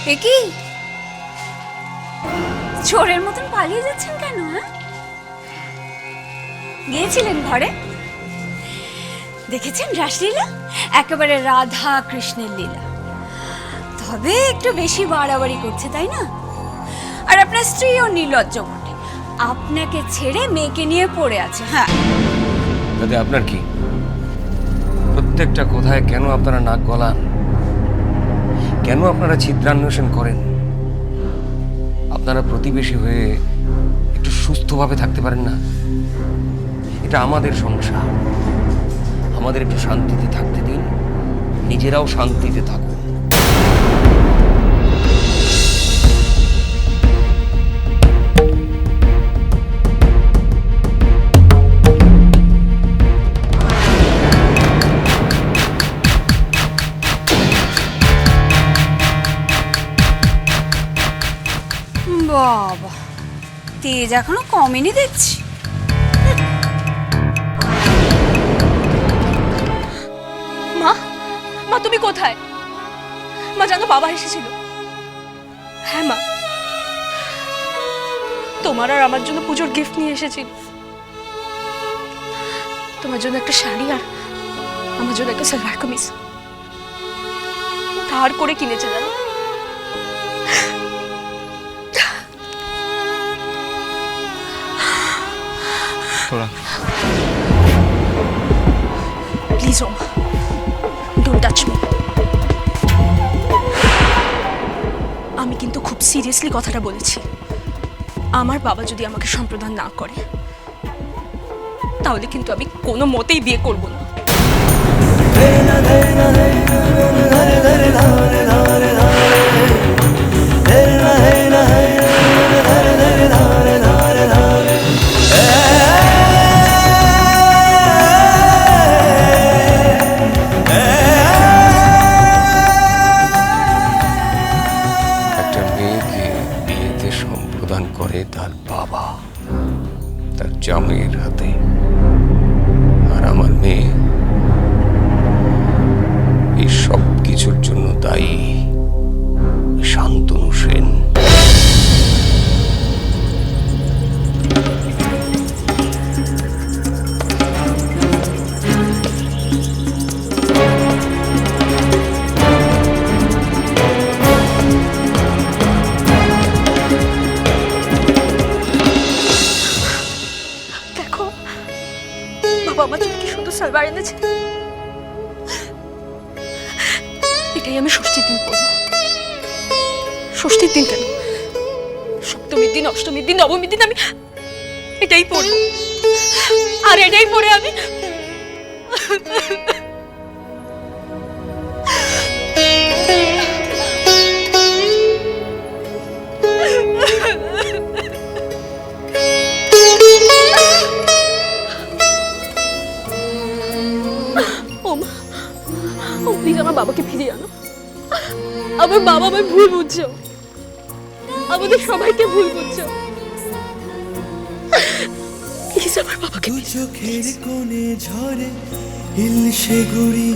এ কি চোরের মতন পালিয়ে যাচ্ছেন কেন? গিয়েছিলেন ঘরে, দেখেছেন রাসলীলা, একেবারে রাধা কৃষ্ণের লীলা। তবে একটু বেশি বাড়াবাড়ি করছে, তাই না? আর আপনার স্ত্রীও নির্লজ্জ বটে, আপনাকে ছেড়ে মেয়েকে নিয়ে পড়ে আছে। হ্যাঁ, তাতে আপনার কি? প্রত্যেকটা কথায় কেন আপনারা নাক গলান? কেন আপনারা ছিদ্রান্বেষণ করেন? আপনারা প্রতিবেশী হয়ে একটু সুস্থভাবে থাকতে পারেন না? এটা আমাদের সংসার, আমাদের একটু শান্তিতে থাকতে দিন, নিজেরাও শান্তিতে থাকুন। বাবা তেজ এখনো কমেনি দেখছি। মা, মা তুমি কোথায়? মা জানো বাবা এসেছিল। হ্যাঁ মা, তোমার আর আমার জন্য পুজোর গিফট নিয়ে এসেছিল। তোমার জন্য একটা শাড়ি আর আমার জন্য একটা সালোয়ার কামিজ ধার করে কিনেছে জানো। Please Om, don't touch me. আমি কিন্তু খুব সিরিয়াসলি কথাটা বলেছি। আমার বাবা যদি আমাকে সম্প্রদান না করে তাহলে কিন্তু আমি কোনো মতেই বিয়ে করব না। একটা মেয়েকে বিয়েতে সম্প্রদান করে তার বাবা, তার জামাইয়ের হাতে। আর আমার মেয়ে এই সব কিছুর জন্য দায়ী শান্তনু সেন। দেখো বাবা আমার জন্য কি সুন্দর সালোয়ার এনেছে। এটাই আমি ষষ্ঠীর দিন পরবো। ষষ্ঠীর দিন কেন, সপ্তমীর দিন, অষ্টমীর দিন, নবমীর দিন আমি এটাই পরবো। আর এটাই পরে আমি প্লিজ আমার বাবাকে ফিরিয়ে আনো। আমার বাবা আমায় ভুল বুঝছো, আমাদের সবাইকে ভুল বুঝছো। প্লিজ আমার বাবাকে চোখের কোণে ঝরে হিলসে গুড়ি,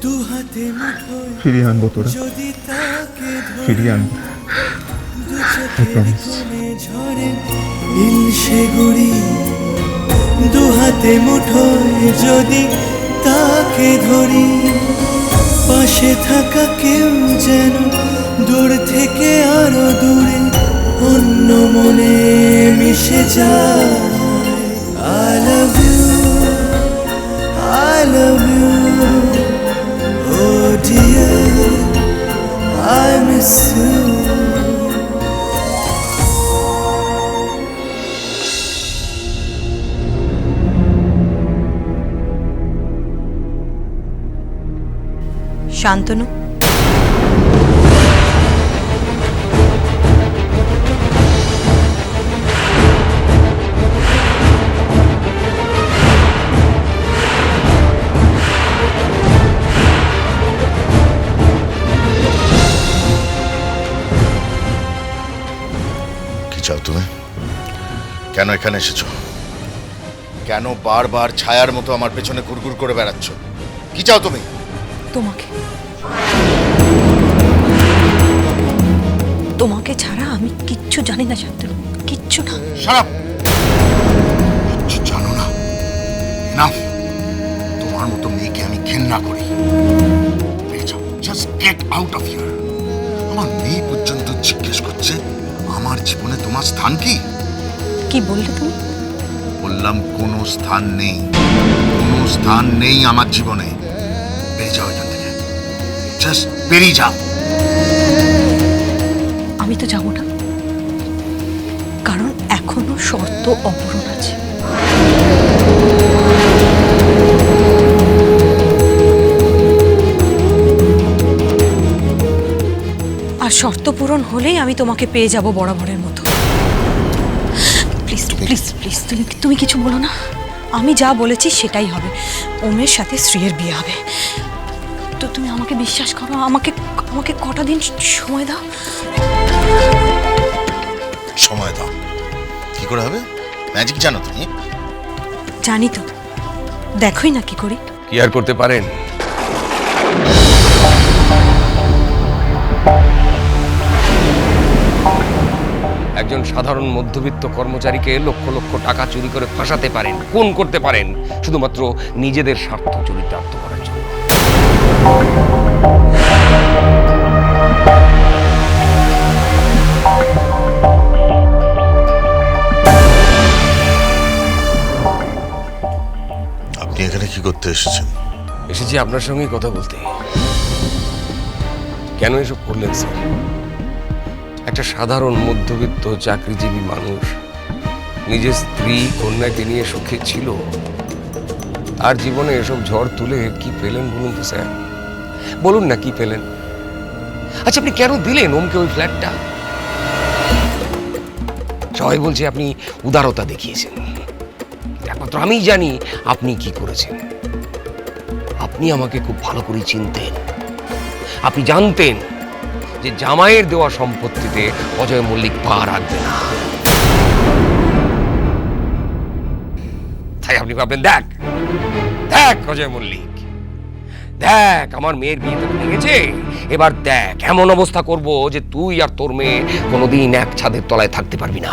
দু হাতে মুঠোয় ফিরিয়ে আনবো তোরা, যদি তাকে ফিরিয়ে আনবো। দু চোখের কোণে ঝরে হিলসে গুড়ি, দু হাতে মুঠোয় যদি তাকে ধরি, পাশে থাকা কেউ যেন দূর থেকে আরো দূরে অন্য মনে মিশে যায়। I love you, I love you, oh dear, I miss you. Shantanu, কি চাও তুমি? কেন এখানে এসেছো? কেন বারবার ছায়ার মতো আমার পেছনে ঘুরঘুর করে বেড়াচ্ছ? কি চাও তুমি? তোমাকে। তোমাকে ছাড়া আমি কিচ্ছু জানি না শান্তনু, কিচ্ছু না। শারাপ, কিচ্ছু জানো না না। তোমার মতো মেয়েকে আমি ঘেন্না করি। Just get out of here. আমার মেয়ে পর্যন্ত জিজ্ঞেস করছে আমার জীবনে তোমার স্থান কি? কি বললে তুমি? বললাম কোনো স্থান নেই, কোনো স্থান নেই আমার জীবনে। বেরিয়ে যাও এখান থেকে, জাস্ট বেরিয়ে যাও। আমি তো যাবো না, কারণ এখনো শর্ত অপূরণ আছে। আর শর্ত পূরণ হলেই আমি তোমাকে পেয়ে যাব বরাবরের মতো। প্লিজ প্লিজ প্লিজ, তুমি কিছু বলো না। আমি যা বলেছি সেটাই হবে। ওমের সাথে শ্রীয়ের বিয়ে হবে। তো তুমি আমাকে বিশ্বাস করো, আমাকে আমাকে কটা দিন সময় দাও। সময় দাও? কি করে হবে? ম্যাজিক জানো তুমি? জানি তো, দেখোই না কি করি। কি আর করতে পারেন? একজন সাধারণ মধ্যবিত্ত কর্মচারীকে লক্ষ লক্ষ টাকা চুরি করে ফাঁসাতে পারেন, খুন করতে পারেন, শুধুমাত্র নিজেদের স্বার্থ চরিতার্থ করার জন্য। আপনি এখানে কি করতে এসেছেন? এসেছি আপনার সঙ্গেই কথা বলতে। কেন এসব করলেন স্যার? একটা সাধারণ মধ্যবিত্ত চাকরিজীবী মানুষ নিজের স্ত্রী কন্যাকে নিয়ে সুখে ছিল, আর জীবনে এসব ঝড় তুলে কি পেলেন বলুন তো স্যার? বলুন না কি পেলেন? আচ্ছা, আপনি কেন দিলেন ওমকে ওই ফ্ল্যাটটা? সবাই বলছে আপনি উদারতা দেখিয়েছেন, একমাত্র আমি জানি আপনি কি করেছেন। আপনি আমাকে খুব ভালো করে চিনতেন। আপনি জানতেন যে জামাইয়ের দেওয়া সম্পত্তিতে অজয় মল্লিক পা রাখবে না। তাই আপনি ভাবলেন, দেখ দেখ অজয় মল্লিক, দেখ আমার মেয়ের বিয়ে তো ভেঙেছে, এবার দেখ এমন অবস্থা করব যে তুই আর তোর মেয়ে কোনোদিন এক ছাদের তলায় থাকতে পারবি না।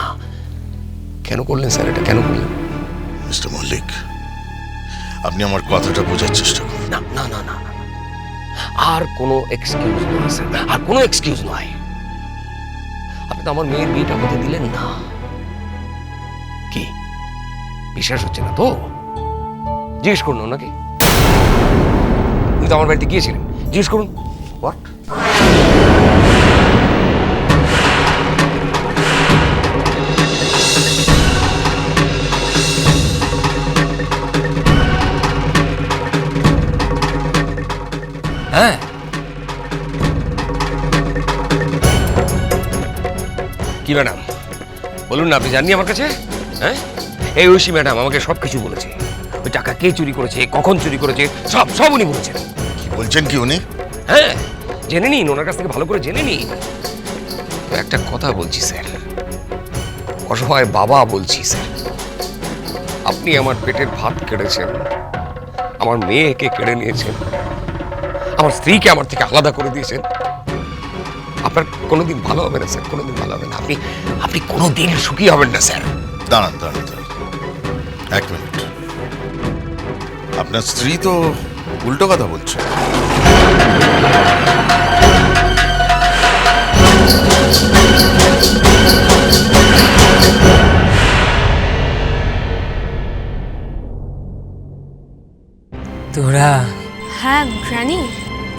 কেন করলেন স্যার এটা? কেন করলেন? মিস্টার মল্লিক, আপনি আমার কথাটা বোঝার চেষ্টা করুন। না না না না, আর কোনো এক্সকিউজ নয় স্যার, আর কোনো এক্সকিউজ নয়। আপনি তো আমার মেয়ের বিয়েটা হতে দিলেন না। কি বিশ্বাস হচ্ছে না তো? জিজ্ঞেস করুন ওনাকে। উনি তো আমার বাড়িতে গিয়েছিলেন, জিজ্ঞেস করুন। হোয়াট? হ্যাঁ, কি ম্যাডাম বলুন না, আপনি জাননি আমার কাছে? হ্যাঁ, এই ঐশী ম্যাডাম আমাকে সবকিছু বলেছে। ওই টাকা কে চুরি করেছে, কখন চুরি করেছে, সব সব উনি বলেছেন। কি বলছেন কি উনি? হ্যাঁ, জেনে নিন, ওনার কাছ থেকে ভালো করে জেনে নিন। তো একটা কথা বলছি স্যার, অসহায় বাবা বলছি স্যার, আপনি আমার পেটের ভাত কেড়েছেন, আমার মেয়েকে কেড়ে নিয়েছেন, আমার স্ত্রীকে আমার থেকে আলাদা করে দিয়েছেন। আপনার কোনোদিন ভালো হবে না স্যার, কোনোদিন ভালো হবে না। আপনি আপনি কোনোদিন সুখী হবেন না স্যার। দাঁড়ান দাঁড়ান দাঁড়ান, এক মিনিট। আপনার স্ত্রী তো উল্টো কথা বলছে। তোরা হ্যাঁ গ্র্যানি,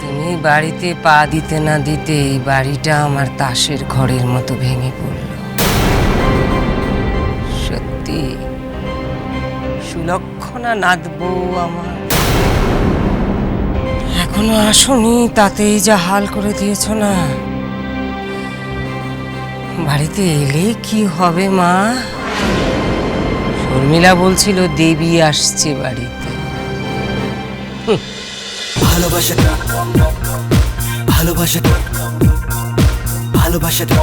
তুমি বাড়িতে পা দিতে না দিতে এই বাড়িটা আমার তাসের ঘরের মতো ভেঙে পড়ল। সত্যি সুলক্ষণা নাদবো আমার এখনো আসনি, তাতেই যা হাল করে দিয়েছ না। বাড়িতে এলে কি হবে মা? শর্মিলা বলছিল দেবী আসছে বাড়িতে। ভালোবাসাটা ভালোবাসাটা ভালোবাসাটা